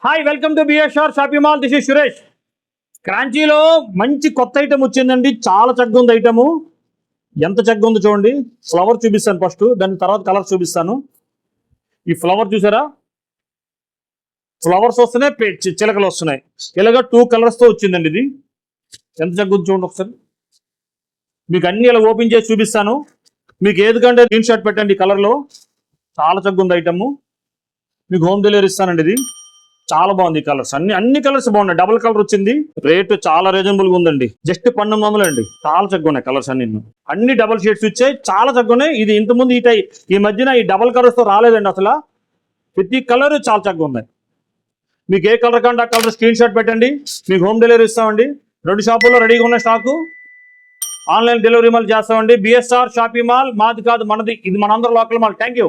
Hi welcome to BSR shopping mall. This is Suresh. క్రాంచీలో మంచి కొత్త ఐటమ్ వచ్చిందండి. చాలా చక్కగా ఉంది ఐటము. ఎంత చక్కగా ఉందో చూడండి. ఫ్లవర్ చూపిస్తాను ఫస్ట్, దాని తర్వాత కలర్ చూపిస్తాను. ఈ ఫ్లవర్ చూసారా, ఫ్లవర్స్ వస్తున్నాయి, చిలకలు వస్తున్నాయి. ఇలాగా 2 కలర్స్తో వచ్చిందండి. ఇది ఎంత చక్కగా ఉంది చూడండి. ఒకసారి మీకు అన్ని ఇలా ఓపెన్ చేసి చూపిస్తాను. మీకు ఏది కంటే గ్రీన్ షర్ట్ పెట్టండి. ఈ కలర్లో చాలా చక్కగా ఉంది ఐటమ్. మీకు హోమ్ డెలివరీ ఇస్తానండి. ఇది చాలా బాగుంది. ఈ కలర్స్ అన్ని కలర్స్ బాగున్నాయి. డబుల్ కలర్ వచ్చింది. రేటు చాలా రీజనబుల్ గా ఉందండి. జస్ట్ 1900 అండి. చాలా చక్కగా ఉన్నాయి కలర్స్ అన్ని డబల్ షేడ్స్ వచ్చాయి. చాలా చక్కగా ఉన్నాయి. ఇది ఇంతకుముందు ఈ మధ్యన ఈ డబల్ కలర్స్ తో రాలేదండి. అసలు ప్రతి కలర్ చాలా చక్కగా ఉన్నాయి. మీకు ఏ కలర్ కంటే ఆ కలర్ స్క్రీన్ షాట్ పెట్టండి. మీకు హోమ్ డెలివరీ ఇస్తామండి. 2 షాపుల్లో రెడీగా ఉన్న స్టాకు. ఆన్లైన్ డెలివరీ మాల్ చేస్తామండి. బిఎస్ఆర్ షాపింగ్ మాల్ మాది కాదు, మనది. ఇది మనందరూ లోకల్ మాల్. Thank you.